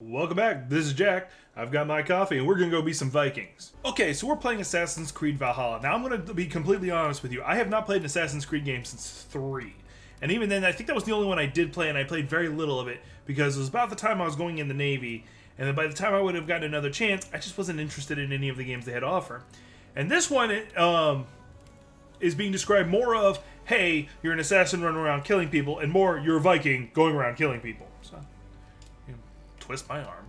Welcome back, this is Jack. I've got my coffee and we're gonna go be some Vikings. Okay, so we're playing Assassin's Creed Valhalla. Now I'm gonna be completely honest with you. I have not played an Assassin's Creed game since 3. And even then, I think that was the only one I did play, and I played very little of it because it was about the time I was going in the Navy, and then by the time I would have gotten another chance, I just wasn't interested in any of the games they had to offer. And this one is being described more of, hey, you're an assassin running around killing people, and more, you're a Viking going around killing people. So, twist my arm.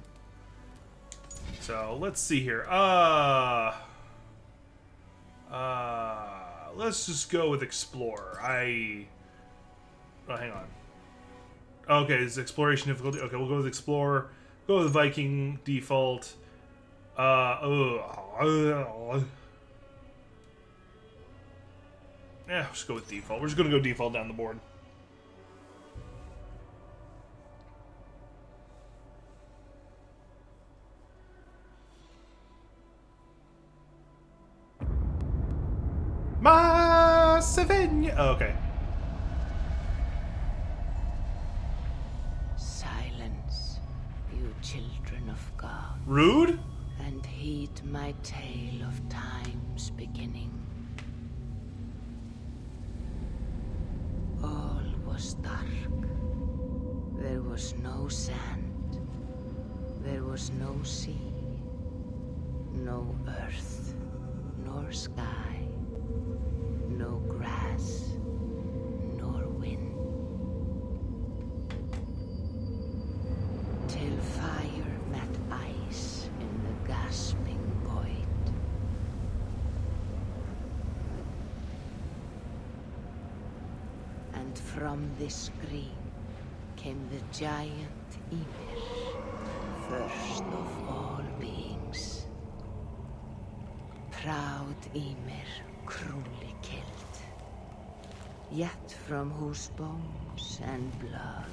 So let's see here. Let's just go with Explorer. Oh, hang on. Okay, it's exploration difficulty. Okay, we'll go with Explorer. Go with Viking default. Yeah, let's go with default. We're just gonna go default down the board. Savigny. Oh, okay. Silence, you children of God, Rude? and heed my tale of time's beginning. All was dark. There was no sand. There was no sea. No earth, nor sky. No grass, nor wind. Till fire met ice in the gasping void. And from this screen came the giant Ymir, first of all beings. Proud Ymir, cruelly killed, yet from whose bones and blood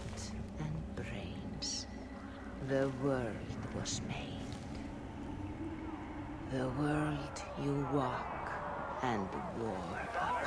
and brains the world was made. The world you walk and war upon.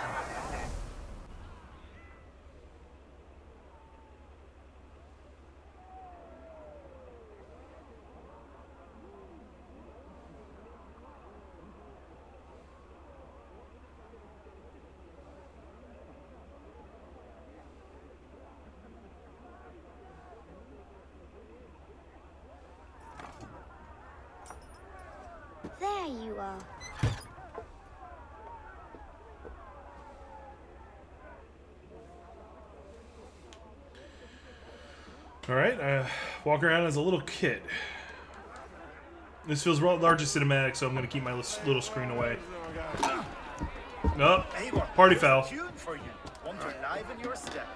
There you are. Alright, walk around as a little kid. This feels larger cinematic, so I'm going to keep my little screen away. Nope. Party foul. Tune for you. Want to liven your step.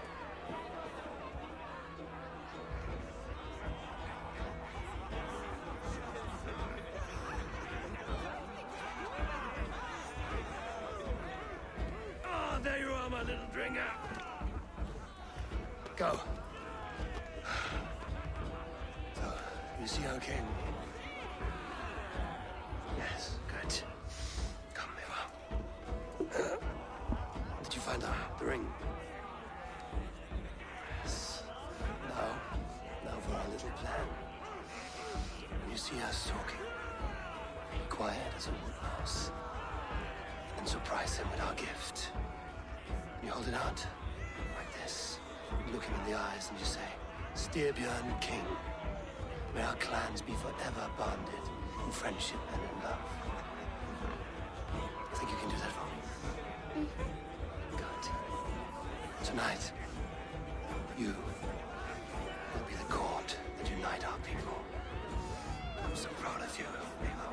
Oh, there you are, my little dringer. Go. So, you see our king? Yes, good. Come, Eva. Did you find the ring? Yes. Now for our little plan. When you see us talking, be quiet as a woodmouse, and surprise him with our gift. You hold it out, like this. You look him in the eyes and you say, Styrbjörn King, may our clans be forever bonded in friendship and in love. I think you can do that for me. Good. Tonight, you will be the cord that unite our people. I'm so proud of you, Eva.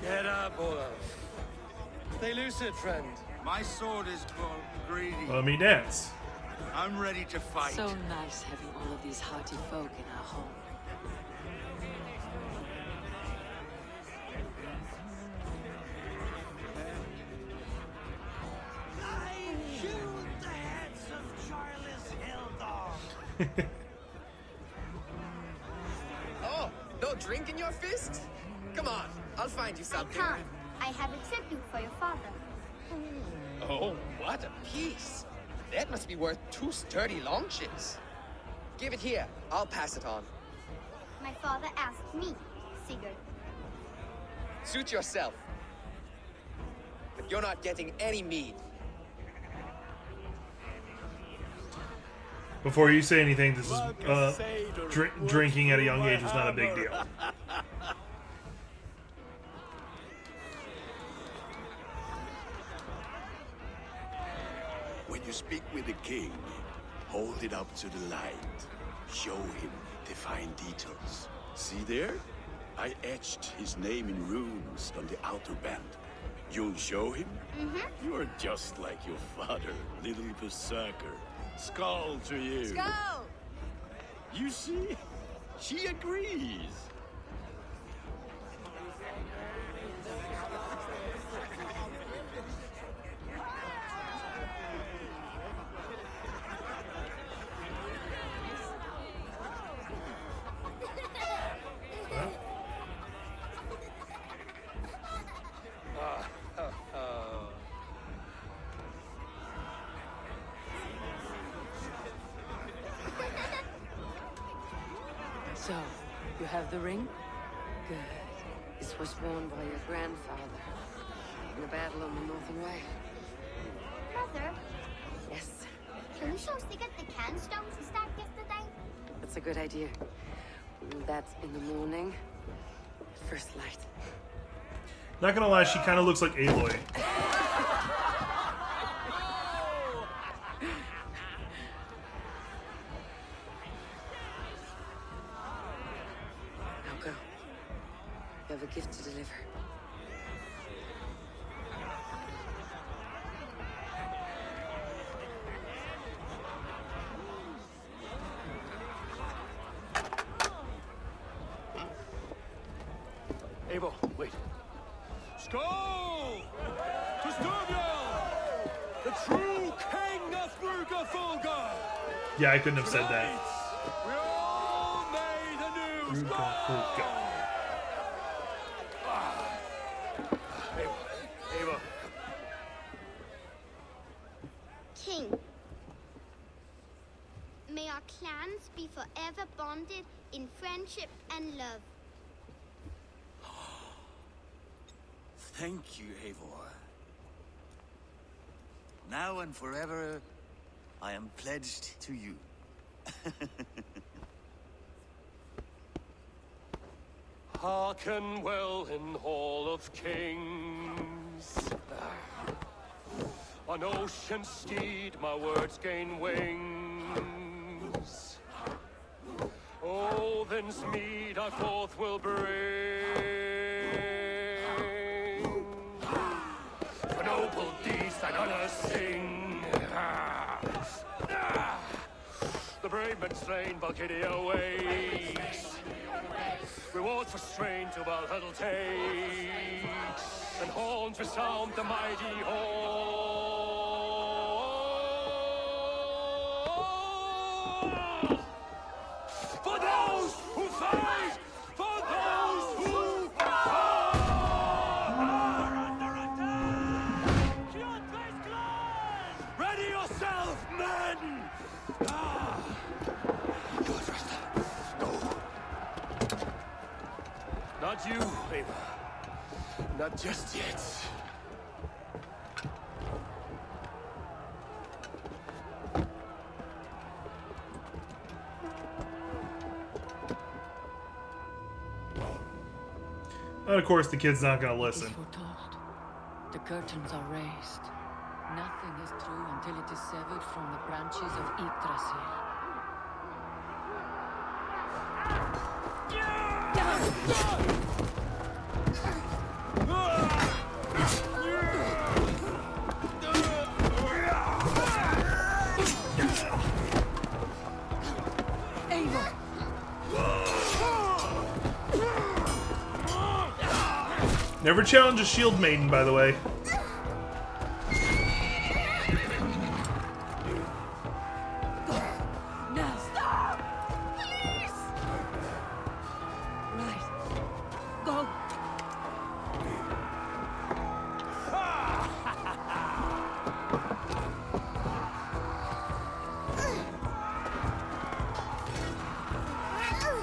Get up, Olaf. Stay lucid, friend. My sword is called Greedy. Let me dance. I'm ready to fight. So nice having all of these hearty folk in our home. Oh, no drink in your fist? Come on, I'll find you I something. can't. I have a tribute for your father. Oh, what a piece. That must be worth 2 sturdy launches. Give it here. I'll pass it on. My father asked me, Sigurd. Suit yourself. But you're not getting any mead. Before you say anything, this is drinking at a young age was not a big deal. When you speak with the king, hold it up to the light. Show him the fine details. See there? I etched his name in runes on the outer band. You'll show him? Mm-hmm. You're just like your father, little berserker. Skull to you. Skull! You see? She agrees. So, you have the ring? Good. This was worn by your grandfather in the battle on the Northern Way. Mother, Yes, can we show Sigurd the canstones we stacked yesterday? that's a good idea. That's in the morning. First light. Not gonna lie, she kind of looks like Aloy. Now go. You have a gift to deliver. Eivor, wait. Skål! To Sturmjörn, the true king of Brugafulga! Yeah, I couldn't have said that. We all made a new Brugafulga. Eivor. King, may our clans be forever bonded in friendship and love. Thank you, Eivor. Now and forever, I am pledged to you. Hearken well in Hall of Kings. On ocean steed, my words gain wings. Odin's mead I forth will bring. For noble deeds I'm gonna sing. The brave men slain, Valkyria waits. Rewards for strain to Valhalla takes, and horns resound the mighty horn. For those who fight, for those who fall. Under attack! Ready yourself, men! Go first. Go. Not you, Eivor. Not just yet. And of course, the kid's not gonna listen. It is foretold. The curtains are raised. Nothing is true until it is severed from the branches of Yggdrasil. Eivor! Never challenge a shield maiden, by the way. Now stop! Please! Right. Go!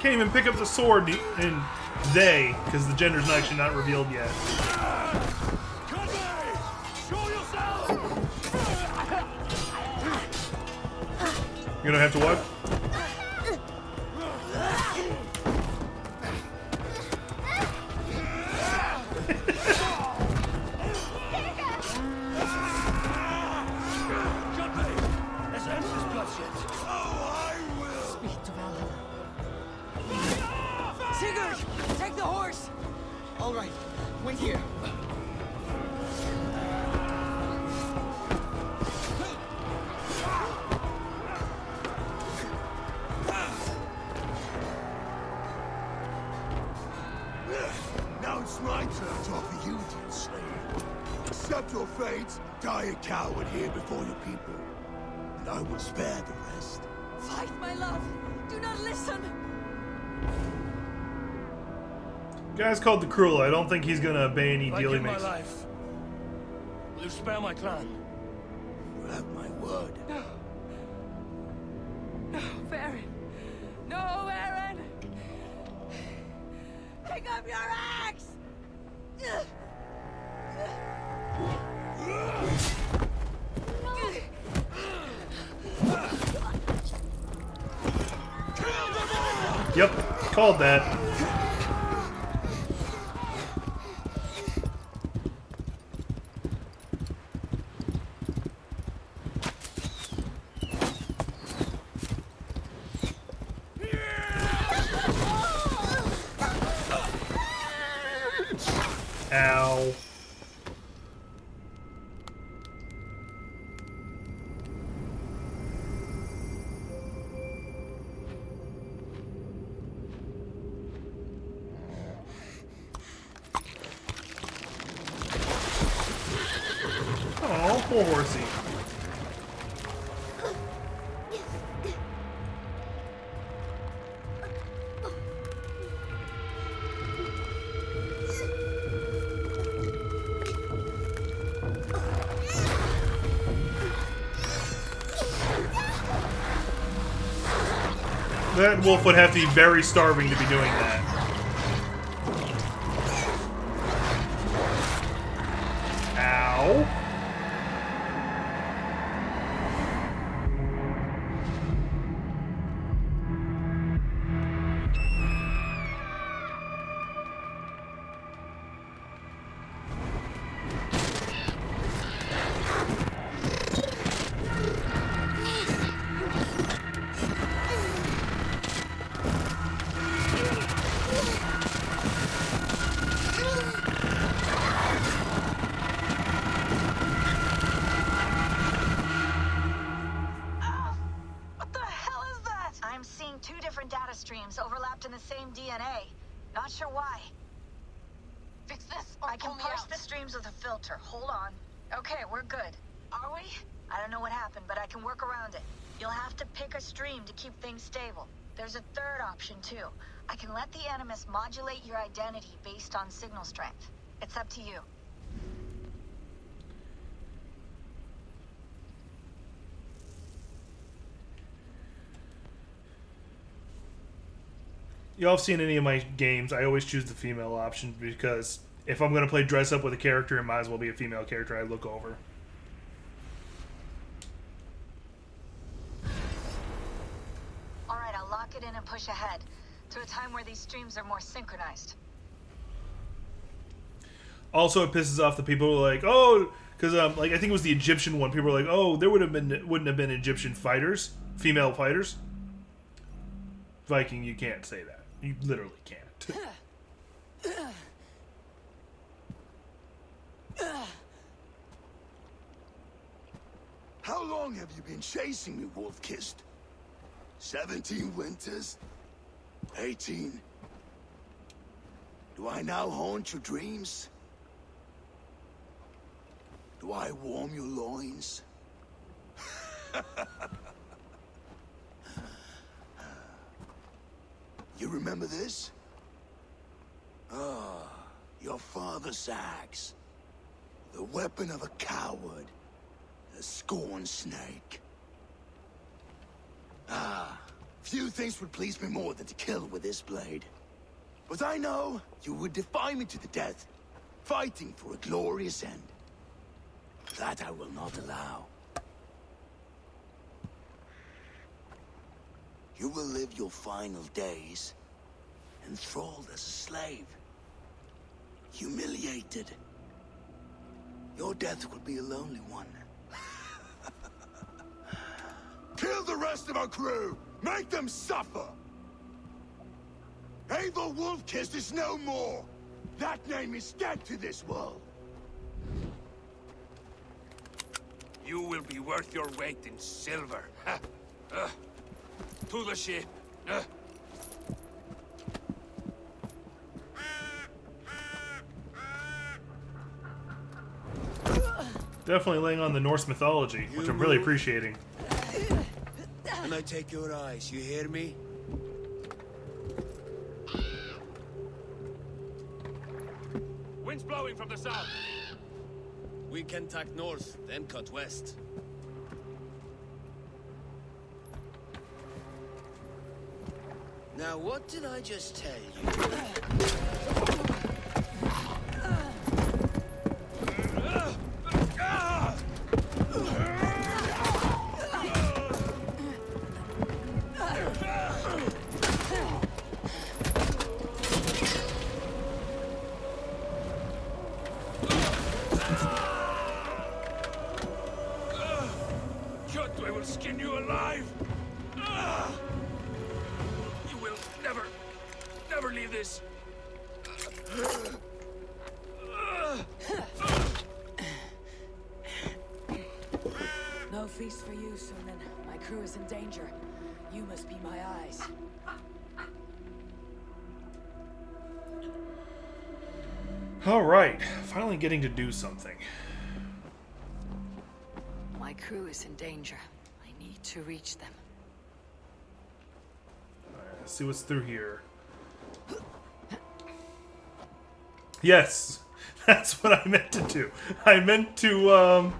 can't even pick up the sword in they, because the gender's actually not revealed yet. Show yourself! You don't have to what? Let's end this bloodshed. Speak to Valhalla. Sigurd, take the horse. All right, wait here. Now it's my turn to offer you, dear slave. Accept your fate, die a coward here before your people, and I will spare the rest. Fight, my love. Do not listen. Guy's called the Cruel. I don't think he's gonna obey any If I deal he give my makes. life, will you spare my clan? You have my word. No. No, Baron. No, Aaron. Pick up your axe. Yep, called that. Ow. Oh, poor horsey. That wolf would have to be very starving to be doing that. Ow. What the hell is that? I'm seeing two different data streams overlapped in the same DNA. Not sure why. Fix this or I can pull me parse out. the streams with a filter. Hold on. Okay, we're good. Are we? I don't know what happened, but I can work around it. You'll have to pick a stream to keep things stable. There's a third option, too. I can let the Animus modulate your identity based on signal strength. It's up to you. Y'all have seen any of my games, I always choose the female option because if I'm going to play dress up with a character, it might as well be a female character I look over. All right, I'll lock it in and push ahead to a time where these streams are more synchronized. Also, it pisses off the people who are like, oh, because like I think it was the Egyptian one. People were like, oh, there wouldn't have been Egyptian fighters, female fighters. Viking, you can't say that. You literally can't. How long have you been chasing me, Wolf-Kissed? 17 winters? 18? Do I now haunt your dreams? Do I warm your loins? You remember this? Ah, your father's axe. The weapon of a coward. The scorn snake. Ah, Few things would please me more than to kill with this blade. But I know you would defy me to the death, fighting for a glorious end. That I will not allow. You will live your final days enthralled as a slave, humiliated. Your death will be a lonely one. Kill the rest of our crew! Make them suffer! Ava Wolfkiss is no more! That name is dead to this world! You will be worth your weight in silver. To the ship. Definitely laying on the Norse mythology, which I'm really appreciating. And I take your eyes, you hear me? Wind's blowing from the south. We can tack north, then cut west. Now, what did I just tell you? I will skin you alive! You will never leave this. No feast for you, Sunan. My crew is in danger. You must be my eyes. Alright, finally getting to do something. My crew is in danger. I need to reach them. Alright, let's see what's through here. Yes! That's what I meant to do. I meant to,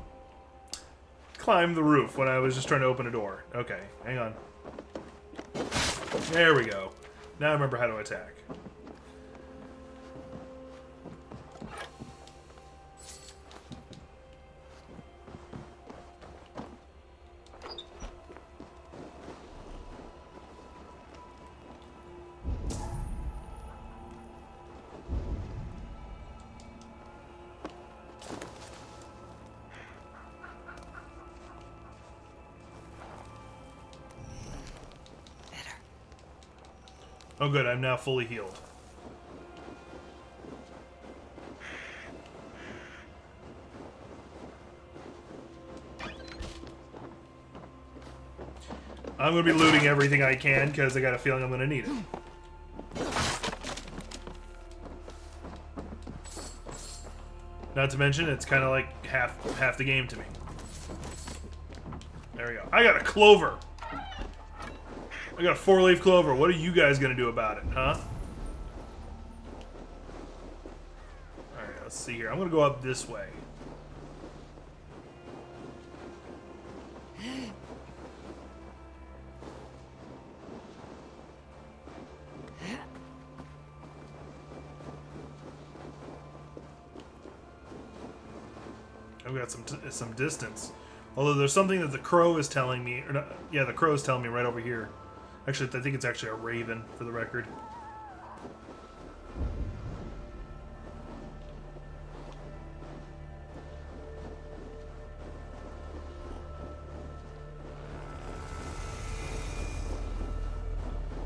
climb the roof when I was just trying to open a door. Okay, hang on. There we go. Now I remember how to attack. Oh good, I'm now fully healed. I'm going to be looting everything I can because I got a feeling I'm going to need it. Not to mention, it's kind of like half the game to me. There we go. I got a clover! I got a 4-leaf clover. What are you guys gonna do about it, huh? Alright, let's see here. I'm gonna go up this way. I've got some distance. Although there's something that the crow is telling me, or not, yeah, the crow is telling me right over here. Actually, I think it's actually a raven, for the record.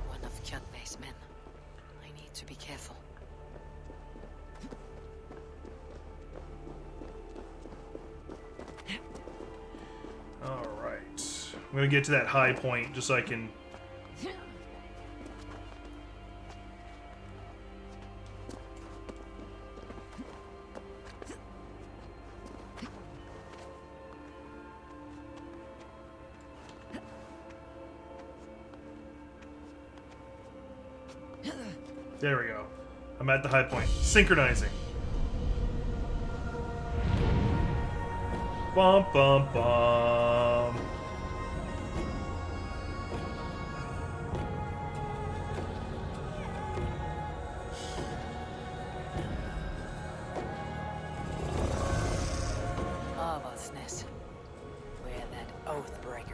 One of Kjotve's men. I need to be careful. Alright. I'm gonna get to that high point just so I can... There we go. I'm at the high point. Synchronizing. Bum bum bum.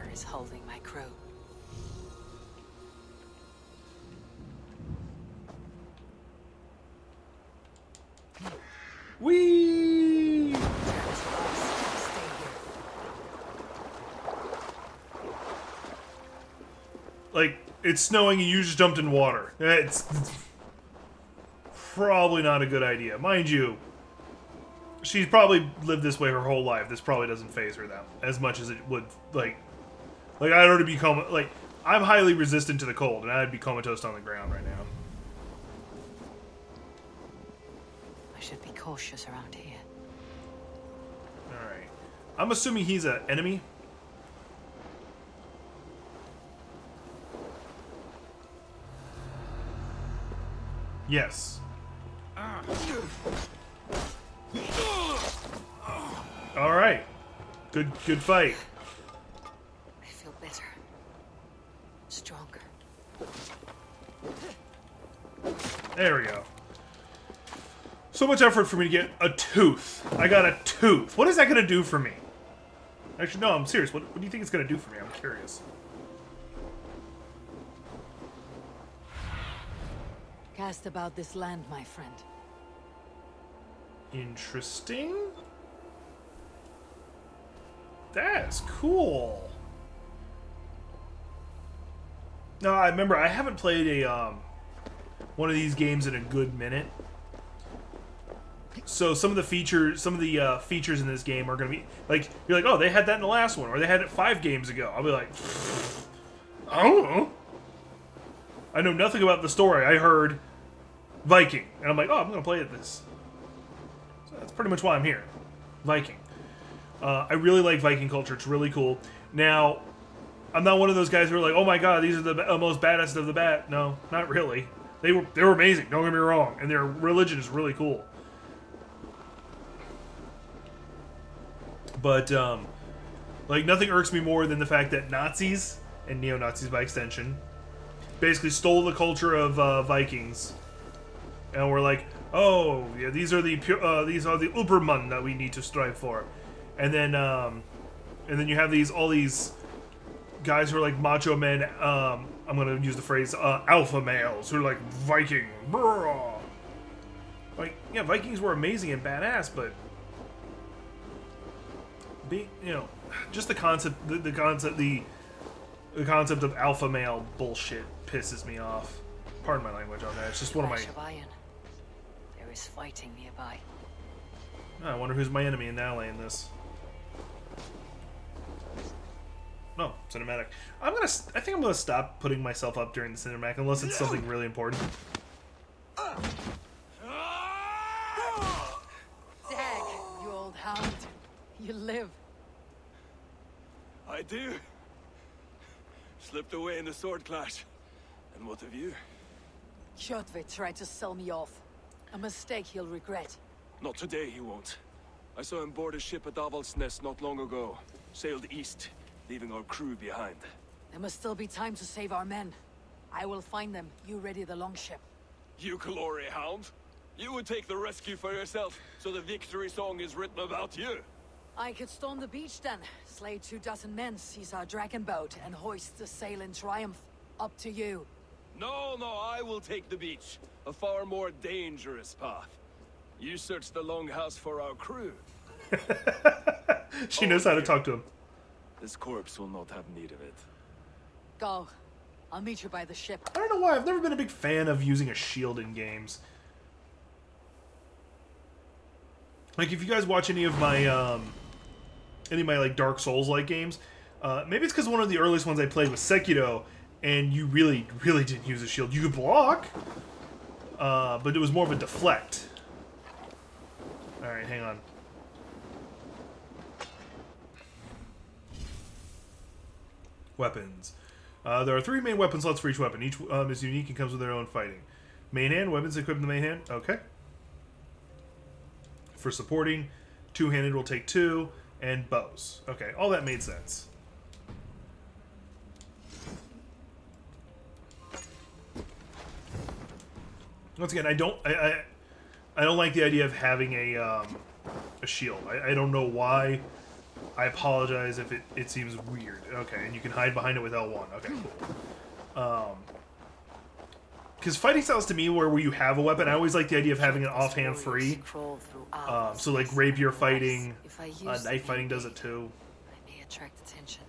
Whoever is holding my crew. Whee! Stay here. Like, it's snowing and you just jumped in water. It's probably not a good idea. Mind you, she's probably lived this way her whole life. This probably doesn't faze her that as much as it would, like I'd already become, like, I'm highly resistant to the cold, and I'd be comatose on the ground right now. I should be cautious around here. Alright. I'm assuming he's an enemy. Yes. Alright. Good fight. I feel better. Stronger. There we go. So much effort for me to get a tooth. I got a tooth. What is that going to do for me? Actually, no, I'm serious. What do you think it's going to do for me? I'm curious. Cast about this land, my friend. Interesting. That's cool. No, I remember I haven't played a one of these games in a good minute. So some of the features in this game are going to be like, you're like, oh, they had that in the last one, or they had it 5 games ago. I'll be like, I don't know. I know nothing about the story. I heard Viking, and I'm like, oh, I'm going to play this. So that's pretty much why I'm here. Viking. I really like Viking culture. It's really cool. Now, I'm not one of those guys who are like, oh my god, these are the most badass of the bad. No, not really. They were amazing. Don't get me wrong, and their religion is really cool. But like, nothing irks me more than the fact that Nazis and neo-Nazis by extension basically stole the culture of Vikings, and we're like, oh yeah, these are the Uberman that we need to strive for, and then you have all these guys who are like macho men. I'm gonna use the phrase alpha males who are like Viking. Brrr. Like, yeah, Vikings were amazing and badass, but just the concept of alpha male bullshit pisses me off. Pardon my language on that. It's just one of my. There is fighting nearby. I wonder who's my enemy in Alley in this. No, cinematic. I think I'm gonna stop putting myself up during the cinematic unless it's something really important. Dag, you old hound. You live. I do. Slipped away in the sword clash. And what of you? Kjotve tried to sell me off. A mistake he'll regret. Not today, he won't. I saw him board a ship at Avaldsnes not long ago. Sailed east, leaving our crew behind. There must still be time to save our men. I will find them. You ready the longship. You glory hound? You would take the rescue for yourself, so the victory song is written about you. I could storm the beach then, slay 24 men, seize our dragon boat, and hoist the sail in triumph. Up to you. No, I will take the beach. A far more dangerous path. You search the longhouse for our crew. She knows how to talk to him. This corpse will not have need of it. Go. I'll meet you by the ship. I don't know why. I've never been a big fan of using a shield in games. Like, if you guys watch any of my like Dark Souls-like games, maybe it's because one of the earliest ones I played was Sekiro, and you really didn't use a shield. You could block, but it was more of a deflect. All right, hang on. Weapons. There are 3 main weapon slots for each weapon. Each is unique and comes with their own fighting. Main hand, weapons equipped in the main hand. Okay. For supporting, 2-handed will take 2, and bows. Okay, all that made sense. Once again, I don't like the idea of having a shield. I don't know why. I apologize if it seems weird. Okay, and you can hide behind it with L1. Okay, cool. Because fighting styles to me where you have a weapon, I always like the idea of having an offhand free. So like rapier fighting, knife fighting does it too. I may attract attention.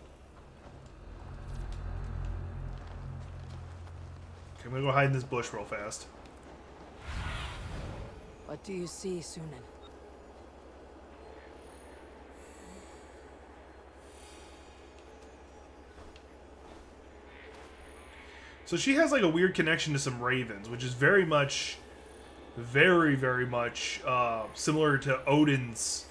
Okay, I'm gonna go hide in this bush real fast. What do you see, Sunan? So she has like a weird connection to some ravens, which is very much, very much similar to Odin's,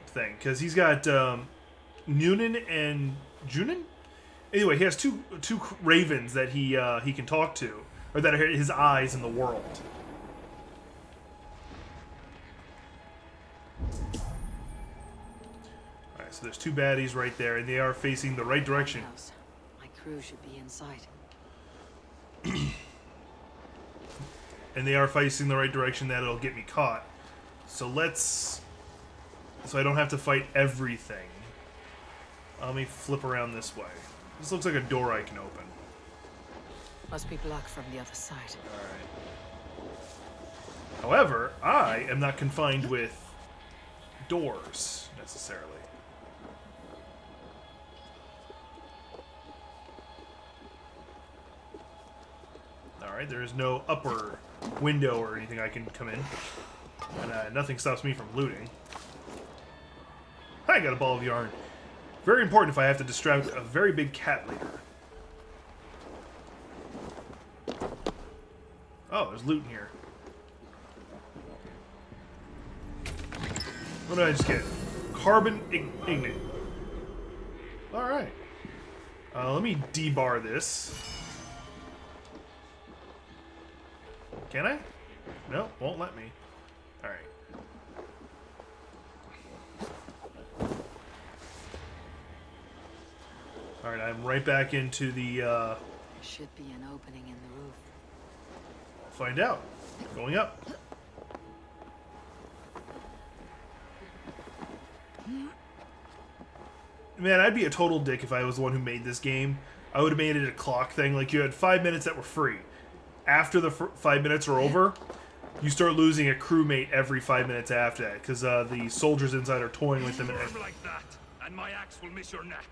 thing, because he's got Nunin and Junin. Anyway, he has two ravens that he can talk to, or that are his eyes in the world. So there's two baddies right there, and they are facing the right direction. My crew should be inside. And they are facing the right direction that it'll get me caught. So so I don't have to fight everything. Let me flip around this way. This looks like a door I can open. Must be blocked from the other side. Alright. However, I am not confined with doors, necessarily. Alright, there is no upper window or anything I can come in. And nothing stops me from looting. I got a ball of yarn. Very important if I have to distract a very big cat later. Oh, there's loot in here. What did I just get? Carbon ignite. Alright. Let me debar this. Can I? No, won't let me. Alright. Alright, I'm right back into the, There should be an opening in the roof. I'll find out. Going up. Man, I'd be a total dick if I was the one who made this game. I would have made it a clock thing. Like, you had 5 minutes that were free. After the 5 minutes are over, you start losing a crewmate every 5 minutes after that, because the soldiers inside are toying with them. Like that, and my axe will miss your neck.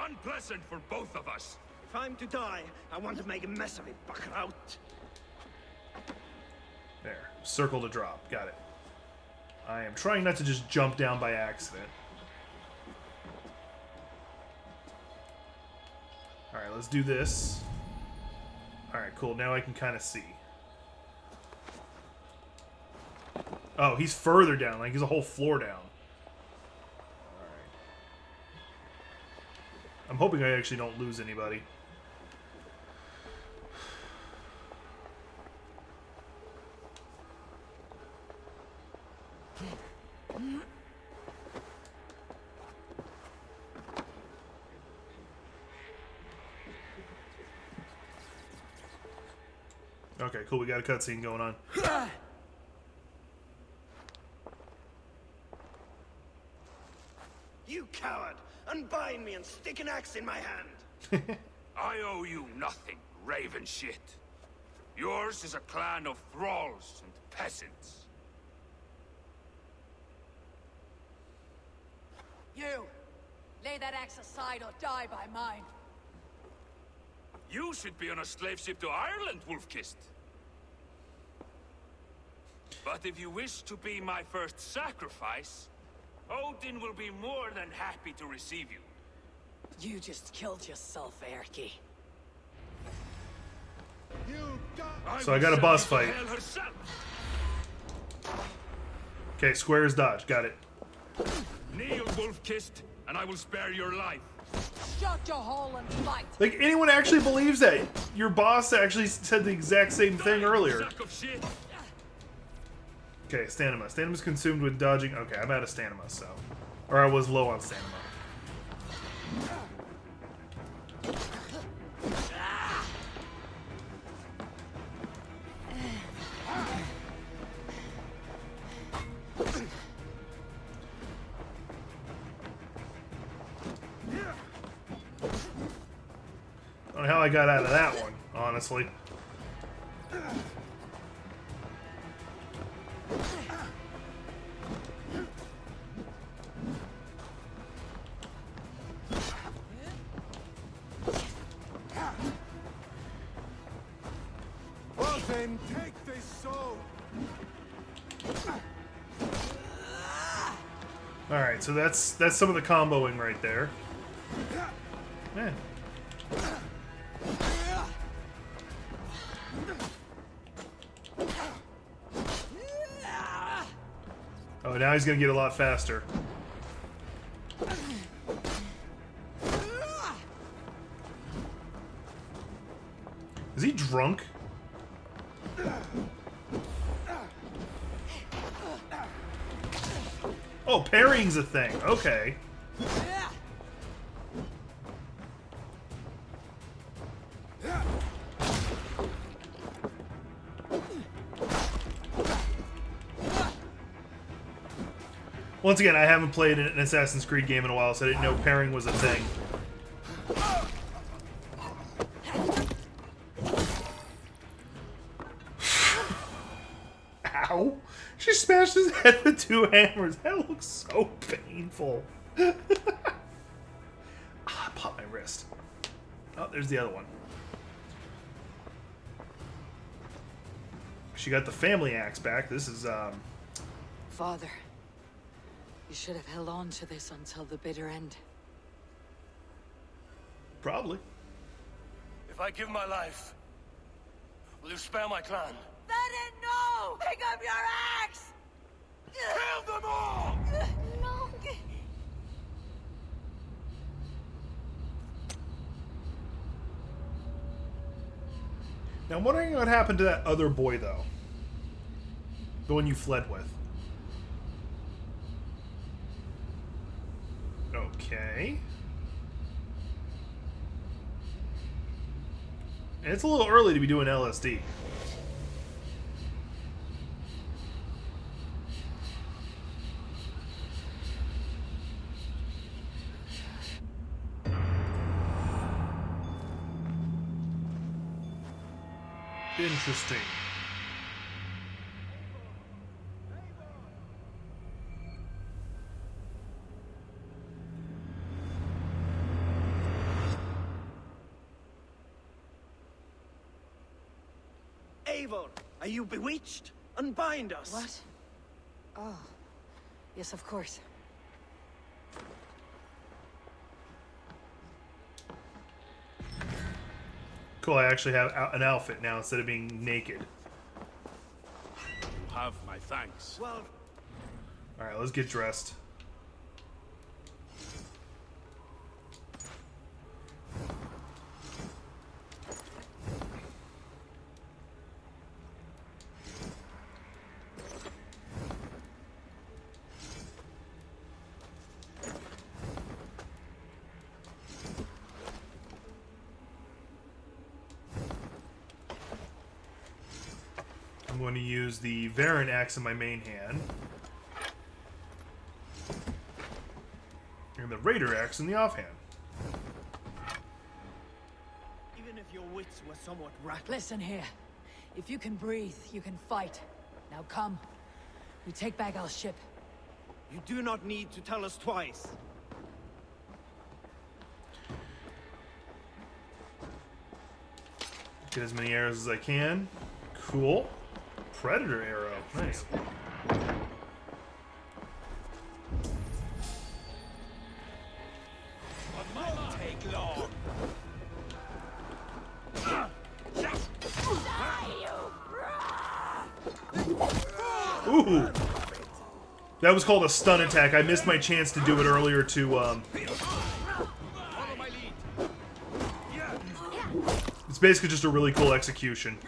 Unpleasant for both of us. If I'm to die, I want to make a mess of it, Buckraut. There. Circle to drop. Got it. I am trying not to just jump down by accident. Alright, let's do this. Alright, cool. Now I can kind of see. Oh, he's further down. Like, he's a whole floor down. Alright. I'm hoping I actually don't lose anybody. Okay, cool. We got a cutscene going on. You coward! Unbind me and stick an axe in my hand! I owe you nothing, raven shit. Yours is a clan of thralls and peasants. You! Lay that axe aside or die by mine. You should be on a slave ship to Ireland, Wolf-Kissed. But if you wish to be my first sacrifice, Odin will be more than happy to receive you. You just killed yourself, Erky. So I got a boss fight. Okay, square is dodge. Got it. Kneel, Wolf-Kissed, and I will spare your life. Shut your hole and fight. Like, anyone actually believes that? Your boss actually said the exact same thing earlier. Okay, stamina. Stamina's consumed with dodging. Okay, I'm out of stamina, so. Or I was low on stamina. I don't know how I got out of that one, honestly. Well then, take this sword. Alright, so that's some of the comboing right there. Man. Oh, now he's gonna get a lot faster. Is he drunk? Oh, parrying's a thing. Okay. Once again, I haven't played an Assassin's Creed game in a while, so I didn't know parrying was a thing. Ow! She smashed his head with 2 hammers. That looks so painful. Ah, I popped my wrist. Oh, there's the other one. She got the family axe back. This is, Father, you should have held on to this until the bitter end. Probably. If I give my life, will you spare my clan? Bennett, no! Pick up your axe! Kill them all! No. Now, I'm wondering what happened to that other boy, though. The one you fled with. Okay. And it's a little early to be doing LSD. Interesting. Eivor, are you bewitched? Unbind us. What? Oh. Yes, of course. Cool, I actually have an outfit now instead of being naked. You have my thanks. Well, Alright, let's get dressed. I'm going to use the Varan axe in my main hand. And the Raider axe in the offhand. even if your wits were somewhat racked. Listen here. If you can breathe, you can fight. Now come. We take back our ship. You do not need to tell us twice. Get as many arrows as I can. Cool. Predator arrow. Nice. Take long. Ooh! That was called a stun attack. I missed my chance to do it earlier to, It's basically just a really cool execution.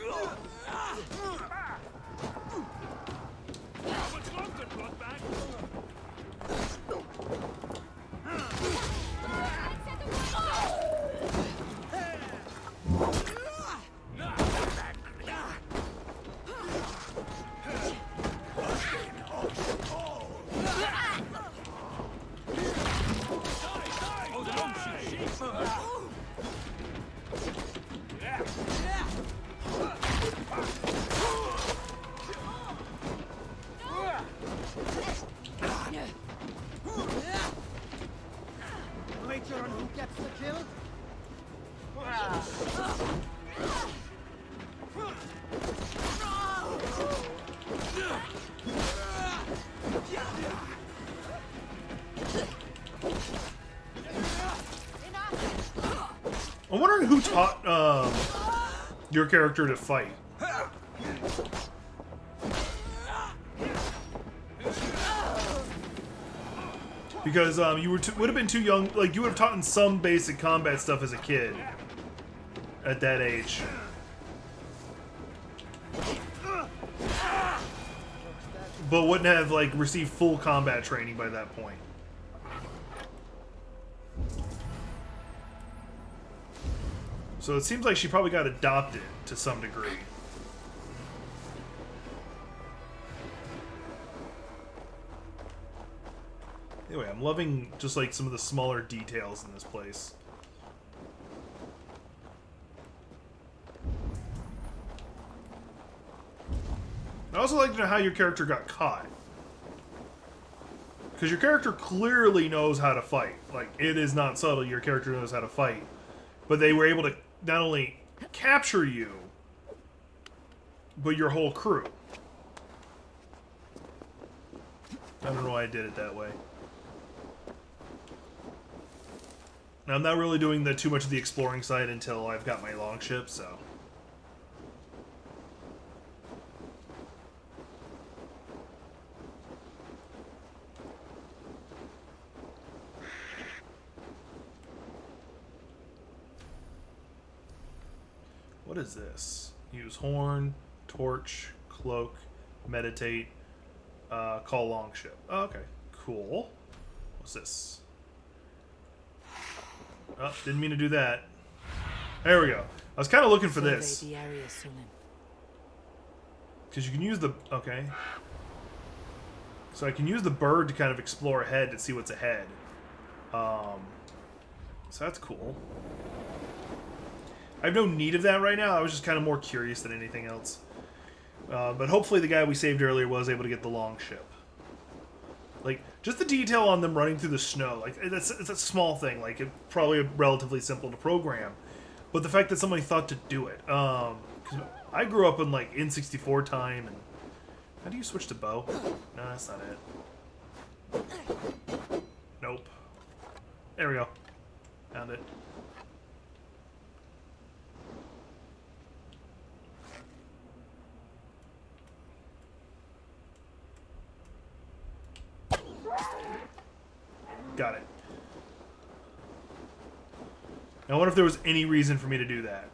wager on who gets the kill? I'm wondering who taught your character to fight. Because you would have been too young. Like, you would have taught in some basic combat stuff as a kid at that age. But wouldn't have like received full combat training by that point. So it seems like she probably got adopted to some degree. Anyway, I'm loving just like some of the smaller details in this place. I'd also like to know how your character got caught. Because your character clearly knows how to fight. Like, it is not subtle, your character knows how to fight. But they were able to not only capture you, but your whole crew. I don't know why I did it that way. Now, I'm not really doing too much of the exploring side until I've got my longship, so... What is this? Use horn, torch, cloak, meditate, call longship. Oh, okay, cool. What's this? Oh, didn't mean to do that. There we go. I was kind of looking for this. Because you can use the... Okay. So I can use the bird to kind of explore ahead to see what's ahead. So that's cool. I have no need of that right now. I was just kind of more curious than anything else. But hopefully the guy we saved earlier was able to get the longship. Like, just the detail on them running through the snow. Like, it's a small thing. Like, it's probably relatively simple to program. But the fact that somebody thought to do it. 'Cause I grew up in, like, N64 time. And how do you switch to bow? No, that's not it. Nope. There we go. Found it. Got it. Now, I wonder if there was any reason for me to do that.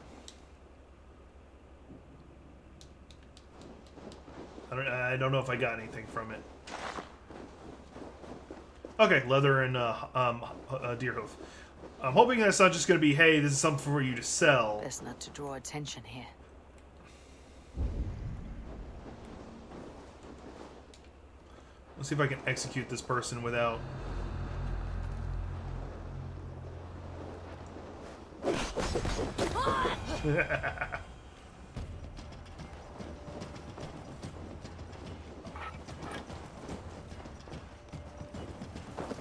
I don't know if I got anything from it. Okay, leather and deer hoof. I'm hoping that's not just going to be, hey, this is something for you to sell. Best not to draw attention here. Let's see if I can execute this person without...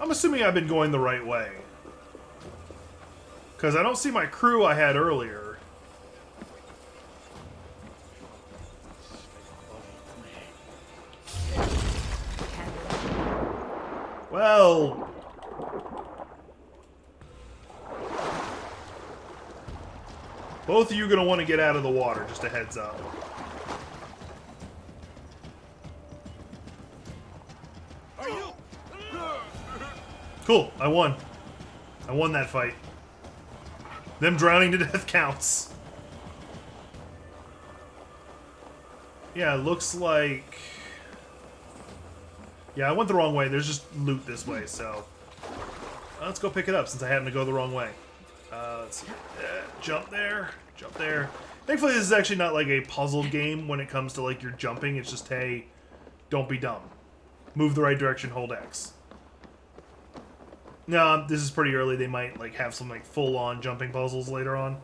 I'm assuming I've been going the right way. Because I don't see my crew I had earlier. Well... both of you are going to want to get out of the water, just a heads up. Cool, I won. I won that fight. Them drowning to death counts. Yeah, it looks like... yeah, I went the wrong way. There's just loot this way, so... let's go pick it up since I happened to go the wrong way. Let's see. Jump there. Jump there. Thankfully, this is actually not like a puzzle game when it comes to like your jumping. It's just, hey, don't be dumb. Move the right direction, hold X. No, this is pretty early. They might like have some like full-on jumping puzzles later on.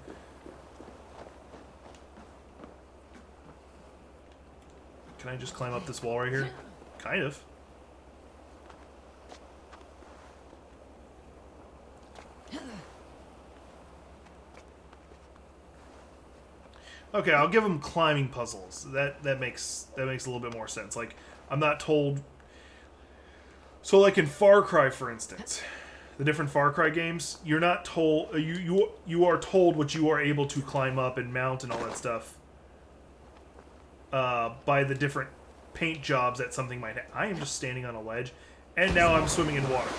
Can I just climb up this wall right here? Kind of. Okay, I'll give them climbing puzzles. That makes a little bit more sense. Like, I'm not told. So, like in Far Cry, for instance, the different Far Cry games, you're not told. You are told what you are able to climb up and mount and all that stuff by the different paint jobs that something might have. I am just standing on a ledge, and now I'm swimming in water.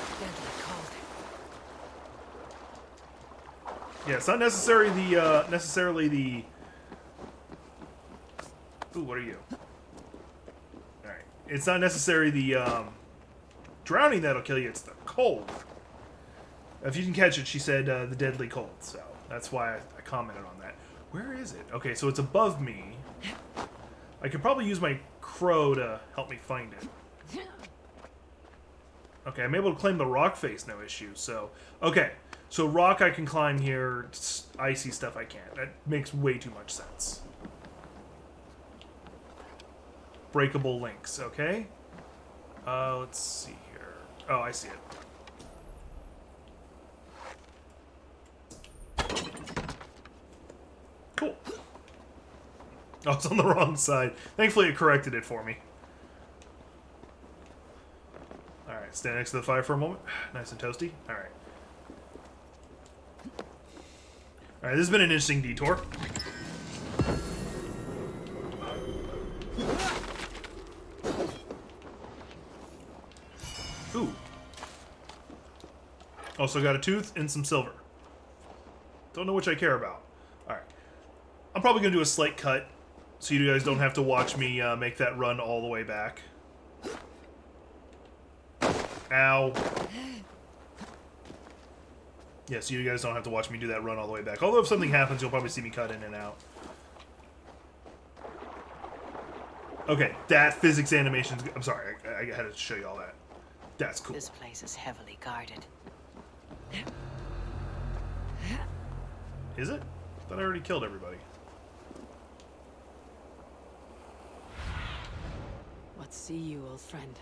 Yeah, it's not necessarily the. Ooh, what are you? Alright. It's not necessarily the drowning that'll kill you, it's the cold. If you can catch it, she said the deadly cold, so that's why I commented on that. Where is it? Okay, so it's above me. I could probably use my crow to help me find it. Okay, I'm able to claim the rock face, no issue, so. Okay, so rock I can climb here, icy stuff I can't. That makes way too much sense. Breakable links, okay? Let's see here. Oh, I see it. Cool. Oh, it's on the wrong side. Thankfully, it corrected it for me. Alright, stand next to the fire for a moment. Nice and toasty. Alright. Alright, this has been an interesting detour. Ooh. Also got a tooth and some silver. Don't know which I care about. Alright. I'm probably going to do a slight cut, so you guys don't have to watch me make that run all the way back. Ow. Yeah, so you guys don't have to watch me do that run all the way back. Although if something happens, you'll probably see me cut in and out. Okay, that physics animation. I'm sorry, I had to show you all that. That's cool. This place is heavily guarded. Is it? I thought I already killed everybody. What see you, old friend?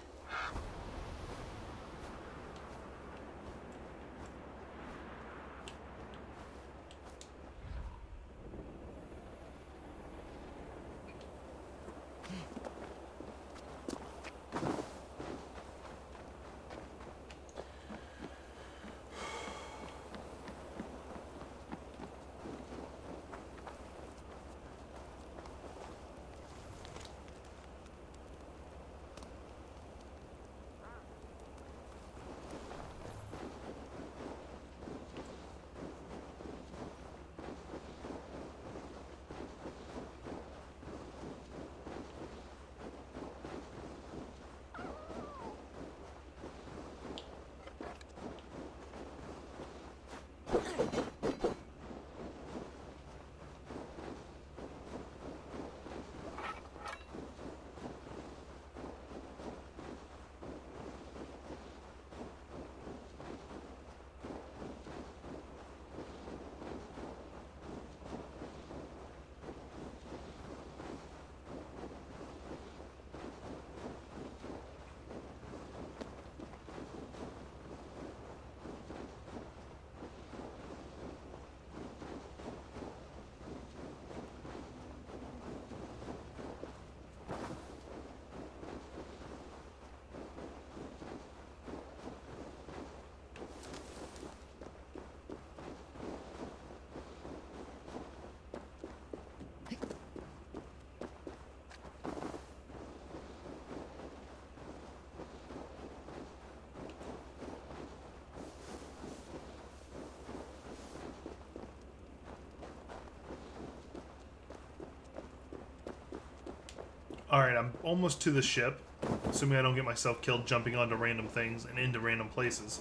Alright, I'm almost to the ship. Assuming I don't get myself killed jumping onto random things and into random places.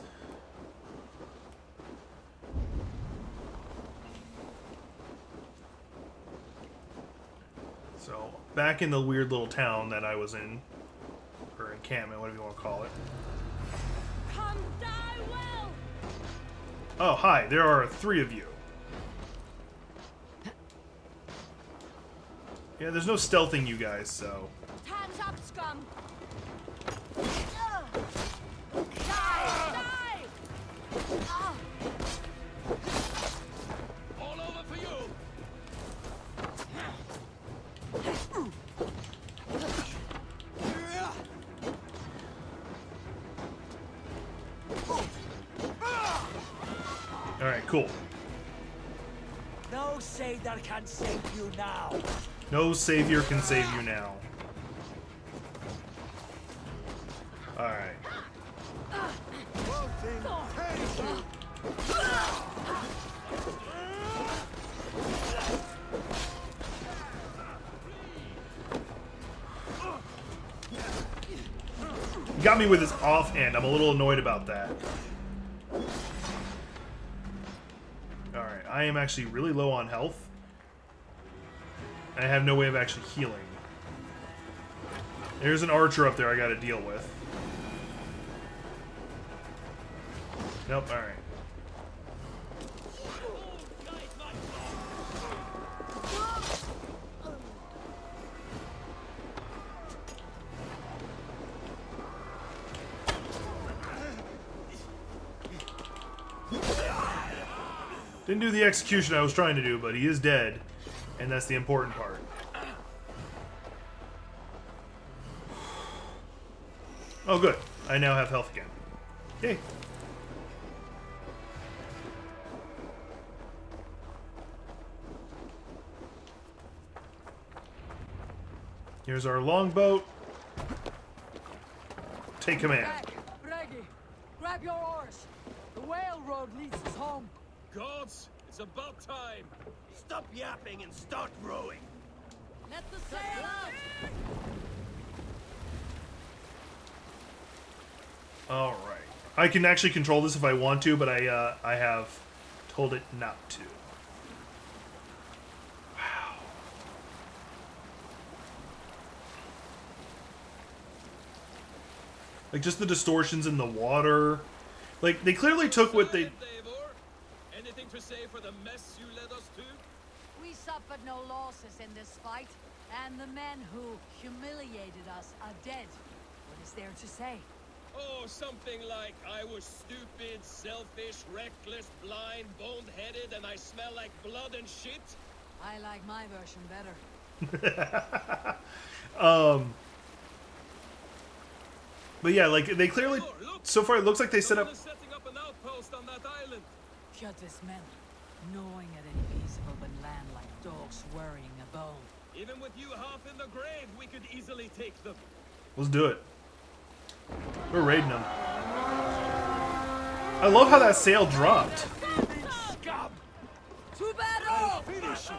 So, back in the weird little town that I was in. Or encampment, whatever you want to call it. Come die well. Oh, hi, there are 3 of you. Yeah, there's no stealthing you guys, so... Hands up, scum! Die! Die! All over for you! Alright, cool. No savior can save you now. No savior can save you now. Alright. He got me with his offhand. I'm a little annoyed about that. Alright, I am actually really low on health. I have no way of actually healing. There's an archer up there I gotta deal with. Nope, alright. Didn't do the execution I was trying to do, but he is dead, and that's the important part. Oh, good. I now have health again. Yay. Here's our longboat. Take command. Bragi, grab your oars. The whale road leads us home. Gods, it's about time. Stop yapping and start rowing. Let the sail out. All right. I can actually control this if I want to, but I have told it not to. Wow. Like just the distortions in the water. Like they clearly took what they. Anything to say for the mess you led us to? We suffered no losses in this fight, and the men who humiliated us are dead. What is there to say? Oh, something like, I was stupid, selfish, reckless, blind, bone-headed, and I smell like blood and shit. I like my version better. But yeah, like they clearly. So far, it looks like they set up. Setting up an outpost on that island. Curious men, gnawing at any piece of open land like dogs worrying a bone. Even with you half in the grave, we could easily take them. Let's do it. We're raiding them. I love how that sail dropped. Scum! To battle! Finish it.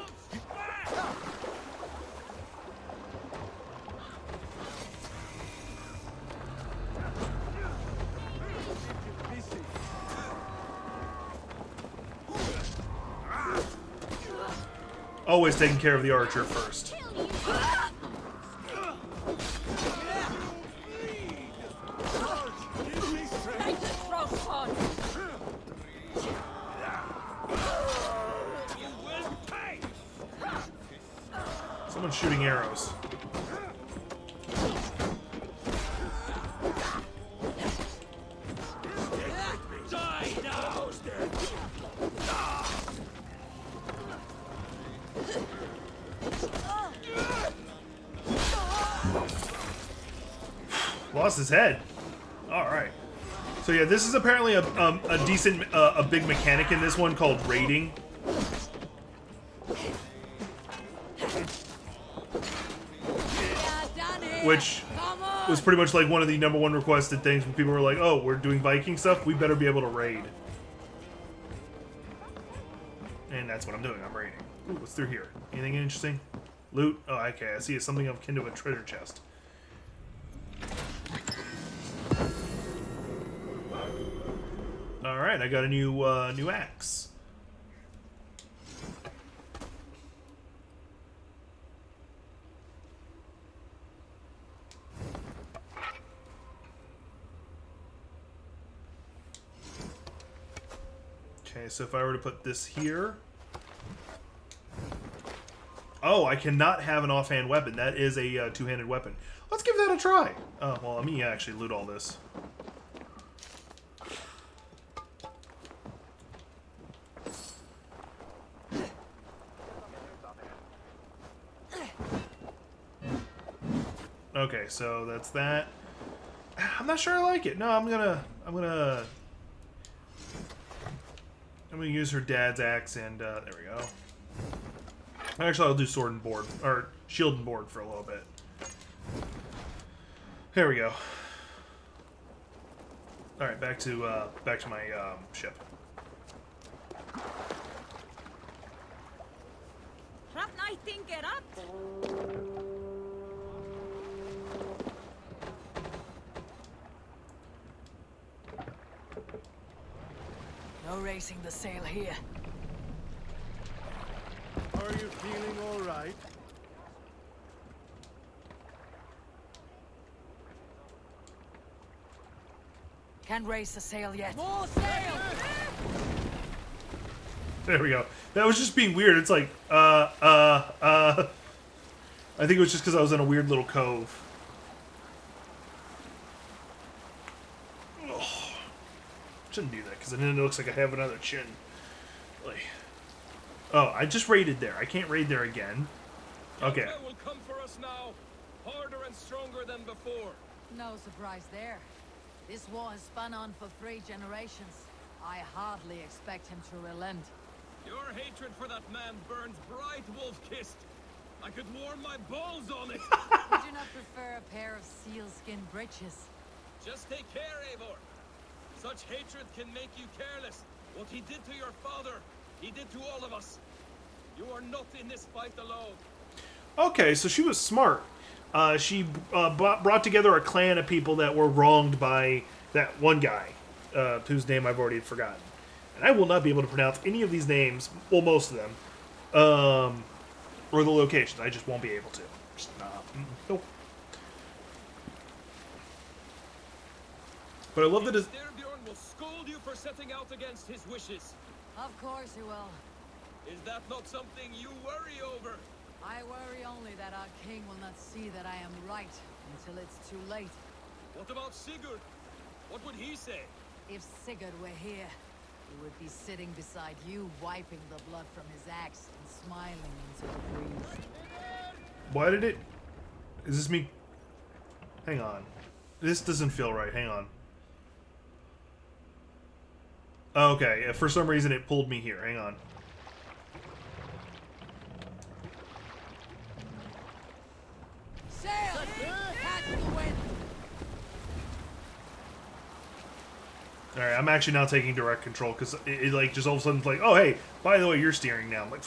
Always taking care of the archer first. Someone's shooting arrows. Lost his head. All right. So yeah, this is apparently a decent, a big mechanic in this one called raiding. Which was pretty much like one of the #1 requested things when people were like, oh, we're doing Viking stuff, we better be able to raid. And that's what I'm doing, I'm raiding. Ooh, what's through here? Anything interesting? Loot? Oh, okay, I see it's something akin to a treasure chest. Alright, I got a new axe. Okay, so if I were to put this here... Oh, I cannot have an offhand weapon. That is a two-handed weapon. Let's give that a try. Oh, well, let me actually loot all this. Okay, so that's that. I'm not sure I like it. No, I'm gonna I'm going to use her dad's axe, and there we go. Actually, I'll do sword and board, or shield and board for a little bit. There we go. All right, back to my ship. No raising the sail here. Are you feeling all right? Can't raise the sail yet. More sail! There we go. That was just being weird. It's like, I think it was just because I was in a weird little cove. Oh, shouldn't do that, because then it looks like I have another chin. Like, oh, I just raided there. I can't raid there again. Okay. Yelka will come for us now, harder and stronger than before. No surprise there. This war has spun on for 3 generations. I hardly expect him to relent. Your hatred for that man burns bright, wolf-kissed. I could warm my balls on it. Would you not prefer a pair of sealskin breeches? Just take care, Eivor. Such hatred can make you careless. What he did to your father, he did to all of us. You are not in this fight alone. Okay, so she was smart. She brought together a clan of people that were wronged by that one guy, whose name I've already forgotten. And I will not be able to pronounce any of these names, well, most of them, or the locations. I just won't be able to. Just not. Nope. But I love that. Styrbjorn will scold you for setting out against his wishes. Of course he will. Is that not something you worry over? I worry only that our king will not see that I am right until it's too late. What about Sigurd? What would he say? If Sigurd were here, he would be sitting beside you, wiping the blood from his axe and smiling into the breeze. Why did it... Is this me... Hang on. This doesn't feel right. Hang on. Okay, for some reason it pulled me here. Hang on. Sail! Catch the wind! Alright, I'm actually now taking direct control, because it like, just all of a sudden, like, oh, hey, by the way, you're steering now. I'm like...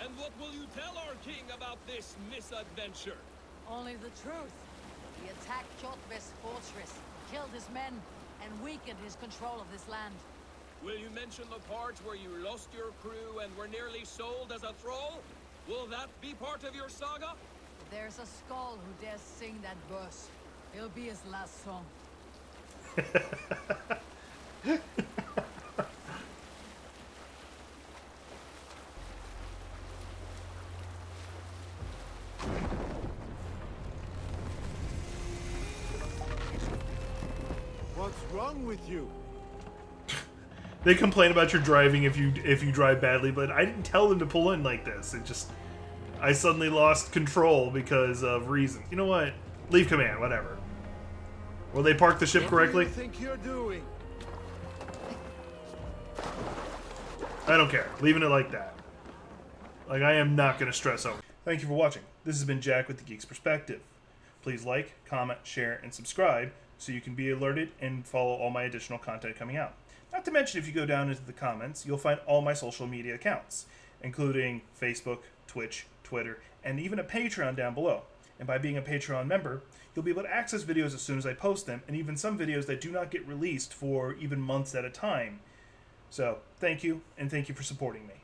And what will you tell our king about this misadventure? Only the truth. He attacked Kjotve's fortress, killed his men, and weakened his control of this land. Will you mention the part where you lost your crew and were nearly sold as a thrall? Will that be part of your saga? There's a skull who dares sing that verse. It'll be his last song. What's wrong with you? They complain about your driving if you drive badly, but I didn't tell them to pull in like this. It just... I suddenly lost control because of reasons. You know what? Leave command, whatever. Will they park the ship correctly? What do you think you're doing? I don't care. Leaving it like that. Like, I am not going to stress over. Thank you for watching. This has been Jack with the Geek's Perspective. Please like, comment, share, and subscribe so you can be alerted and follow all my additional content coming out. Not to mention, if you go down into the comments, you'll find all my social media accounts, including Facebook, Twitch, Twitter, and even a Patreon down below. And by being a Patreon member, you'll be able to access videos as soon as I post them, and even some videos that do not get released for even months at a time. So, thank you, and thank you for supporting me.